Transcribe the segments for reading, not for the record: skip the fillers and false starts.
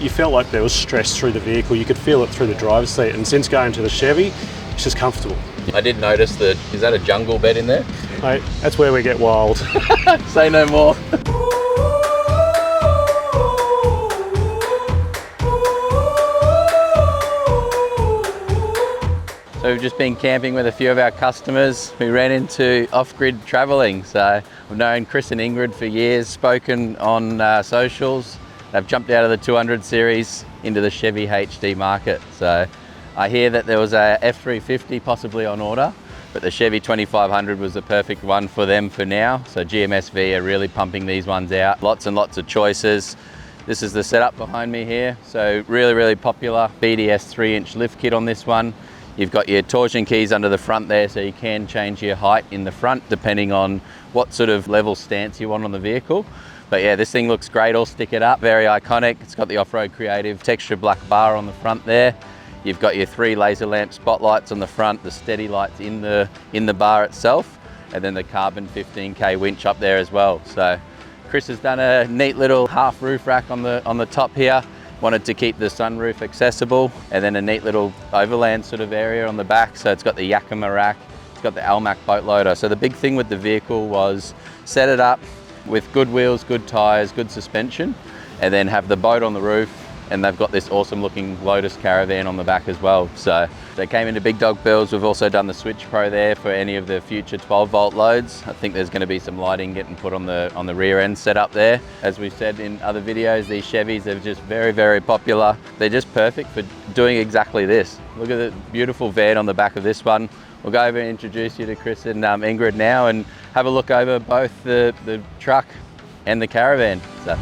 you felt like there was stress through the vehicle. You could feel it through the driver's seat. And since going to the Chevy, it's just comfortable. I did notice that, is that a jungle bed in there? Mate, that's where we get wild. Say no more. So we've just been camping with a few of our customers. We ran into Offgrid Travelling. So we've known Chris and Ingrid for years, spoken on socials. They've jumped out of the 200 series into the Chevy HD market. So I hear that there was a F350 possibly on order, but the Chevy 2500 was the perfect one for them for now. So GMSV are really pumping these ones out. Lots and lots of choices. This is the setup behind me here. So really, really popular BDS 3-inch lift kit on this one. You've got your torsion keys under the front there, so you can change your height in the front depending on what sort of level stance you want on the vehicle. But yeah, this thing looks great, all stick it up, very iconic. It's got the off-road creative texture black bar on the front there. You've got your 3 laser lamp spotlights on the front, the steady lights in the bar itself, and then the carbon 15K winch up there as well. So Chris has done a neat little half roof rack on the top here. Wanted to keep the sunroof accessible, and then a neat little overland sort of area on the back. So it's got the Yakima rack, it's got the Almac boat loader. So the big thing with the vehicle was set it up with good wheels, good tyres, good suspension, and then have the boat on the roof, and they've got this awesome looking Lotus Caravan on the back as well. So they came into big dog builds. We've also done the Switch Pro there for any of the future 12-volt loads. I think there's going to be some lighting getting put on the rear end set up there. As we've said in other videos, these Chevys are just very, very popular. They're just perfect for doing exactly this. Look at the beautiful van on the back of this one. We'll go over and introduce you to Chris and Ingrid now and have a look over both the truck and the Caravan. So.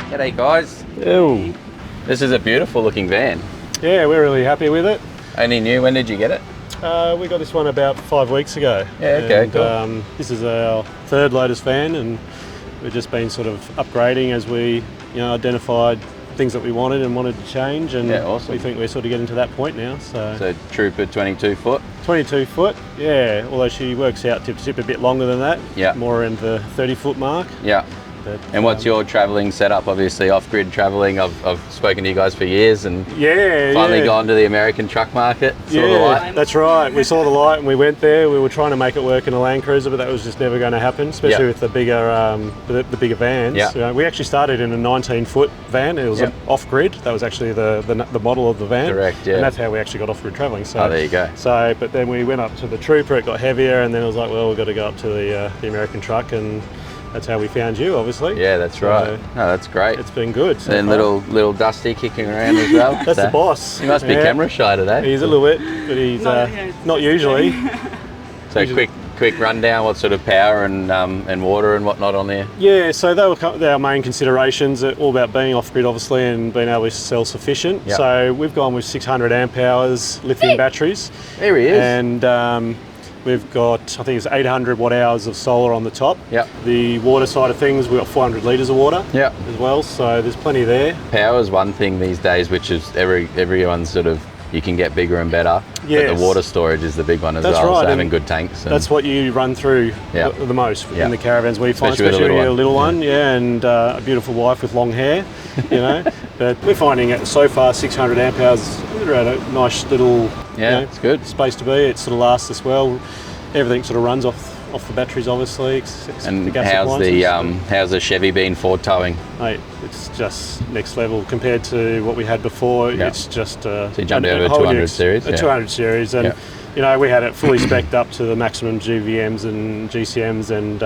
G'day guys. Ew. This is a beautiful looking van. Yeah, we're really happy with it. Only new, when did you get it? We got this one about 5 weeks ago. Yeah, okay, and, cool. This is our 3rd Lotus van, and we've just been sort of upgrading as we identified things that we wanted to change, and yeah, awesome. We think we're sort of getting to that point now. So Trooper 22 foot? 22 foot, yeah, although she works out tip to tip a bit longer than that, yeah. More in the 30 foot mark. Yeah. But, and what's your travelling setup? Obviously Off-Grid Travelling, I've spoken to you guys for years and finally gone to the American truck market, saw the light. That's right, we saw the light and we went there. We were trying to make it work in a Land Cruiser, but that was just never going to happen, especially with the bigger vans. Yeah. We actually started in a 19 foot van. It was an Off-Grid. That was actually the model of the van. Correct, yeah. And that's how we actually got Off-Grid Travelling. So, there you go. So, but then we went up to the Trooper, it got heavier, and then it was like, well, we've got to go up to the American truck, and that's how we found you, obviously. Yeah, that's right. No, that's great. It's been good. So and little Dusty kicking around as well. That's the boss. He must be camera shy today. He's a little bit, but he's not usually. So quick rundown, what sort of power and water and whatnot on there? Yeah, so they were our main considerations, all about being off-grid obviously and being able to be self-sufficient. Yep. So we've gone with 600 amp hours lithium batteries. There he is. And we've got, I think it's 800 watt hours of solar on the top. Yep. The water side of things, we've got 400 litres of water as well, so there's plenty there. Power is one thing these days, which is everyone's sort of, you can get bigger and better. Yes. But the water storage is the big one as That's well, right. so having good tanks. That's what you run through the most in the caravans, we find, especially with a little one, and a beautiful wife with long hair, But we're finding it so far 600 amp hours, a nice little it's good space to be. It sort of lasts us well. Everything sort of runs off the batteries, obviously. And the gas how's the Chevy been for towing? Mate, it's just next level compared to what we had before. It's just so you jumped over a 200 series? A 200 series, and we had it fully spec'd up to the maximum GVMs and GCMs, and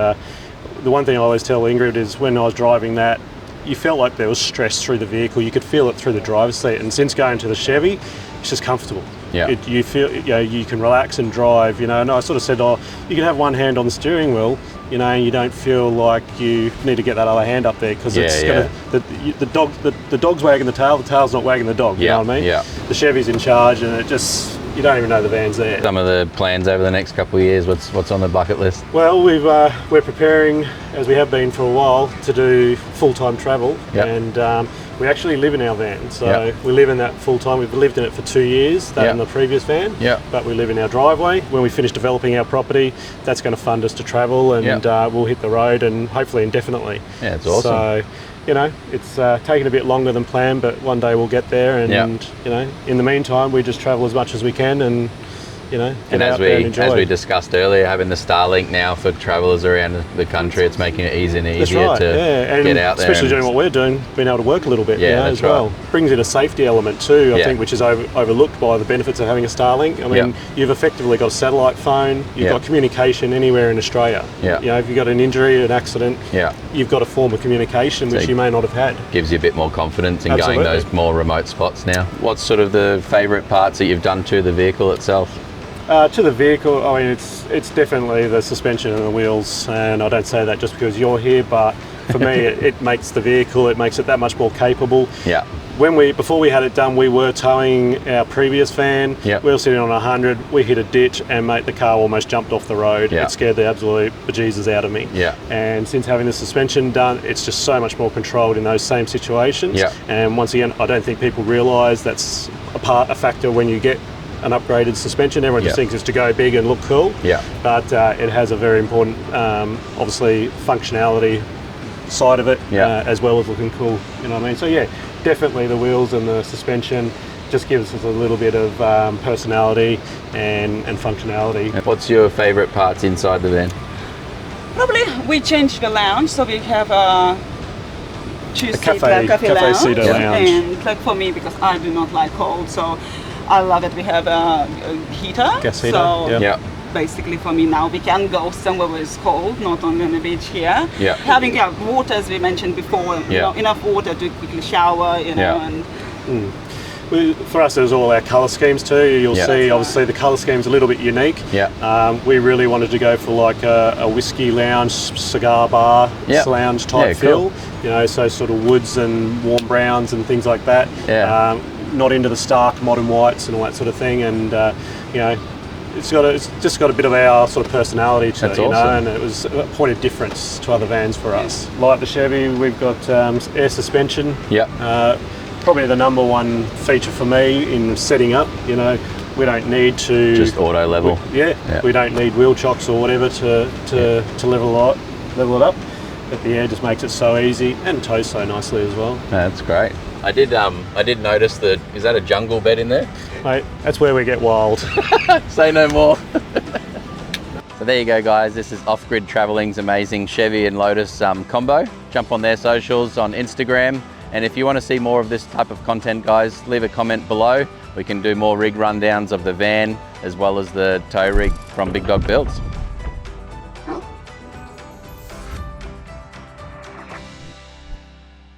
the one thing I always tell Ingrid is when I was driving that, you felt like there was stress through the vehicle. You could feel it through the driver's seat, and since going to the Chevy, it's just comfortable. Yeah. You feel, you can relax and drive, and I sort of said, you can have one hand on the steering wheel, and you don't feel like you need to get that other hand up there, because the dog's wagging the tail's not wagging the dog, you know what I mean? Yeah. The Chevy's in charge, and it just, you don't even know the van's there. Some of the plans over the next couple of years, what's on the bucket list? Well, we're preparing as we have been for a while, to do full-time travel. Yep. And we actually live in our van, so Yep. we live in that full-time. We've lived in it for 2 years, that Yep. in the previous van, Yep. but we live in our driveway. When we finish developing our property, that's going to fund us to travel, and Yep. we'll hit the road, and hopefully indefinitely. Yeah, it's awesome. So, you know, it's taken a bit longer than planned, but one day we'll get there, and Yep. you know, in the meantime, we just travel as much as we can, and you know, get And out there and enjoy. as we discussed earlier, having the Starlink now for travellers around the country, it's making it easier and That's easier right, to yeah. And get out there. especially and- doing what we're doing, being able to work a little bit, Yeah, you know, that's as well. right. Brings in a safety element too, I Yeah. think, which is overlooked by the benefits of having a Starlink. I mean, Yeah. you've effectively got a satellite phone, you've Yeah. got communication anywhere in Australia. Yeah. You know, if you've got an injury, an accident, Yeah, you've got a form of communication which So- you may not have had. gives you a bit more confidence in Absolutely. going those more remote spots now. What's sort of the favourite parts that you've done to the vehicle itself? To the vehicle, I mean, it's definitely the suspension and the wheels, and I don't say that just because you're here, but for me, it makes the vehicle, it makes it that much more capable. Yeah, Before we had it done, we were towing our previous van. Yep. We were sitting on 100. We hit a ditch, and mate, the car almost jumped off the road. Yeah. It scared the absolute bejesus out of me. Yeah. And since having the suspension done, it's just so much more controlled in those same situations. Yeah. And once again, I don't think people realise that's a factor when you get an upgraded suspension. Everyone just Yeah. thinks it's to go big and look cool. Yeah. But it has a very important, obviously, functionality side of it, Yeah. as well as looking cool. You know what I mean? So yeah, definitely the wheels and the suspension just gives us a little bit of personality and functionality. What's your favourite parts inside the van? Probably we changed the lounge, so we have a two-seat cafe lounge. seater lounge. And like for me, because I do not like cold, so I love it. We have a heater. Gas heater, So yeah. Yeah, basically for me now, we can go somewhere where it's cold, not only on the beach here. Yeah. Having water, as we mentioned before, you Yeah. know, enough water to quickly shower, you know, Yeah. and For us, it was all our colour schemes too. You'll Yeah. see, obviously, the colour scheme's a little bit unique. Yeah. We really wanted to go for like a whiskey lounge, cigar bar Yeah. lounge type Yeah, feel. cool. You know, so sort of woods and warm browns and things like that. Yeah. Not into the stark modern whites and all that sort of thing. And you know, it's just got a bit of our sort of personality to That's it, you know, awesome. and it was a point of difference to other vans for us. Like the Chevy, we've got air suspension. yeah, Probably the number one feature for me in setting up. You know, we don't need to just auto level. Yeah. we don't need wheel chocks or whatever to level it up. But the air just makes it so easy and tows so nicely as well. That's great. I did notice that. Is that a jungle bed in there? Mate, that's where we get wild. Say no more. So there you go, guys. This is Offgrid Travelling's amazing Chevy and Lotus combo. Jump on their socials on Instagram. And if you want to see more of this type of content, guys, leave a comment below. We can do more rig rundowns of the van as well as the tow rig from Big Dog Builds.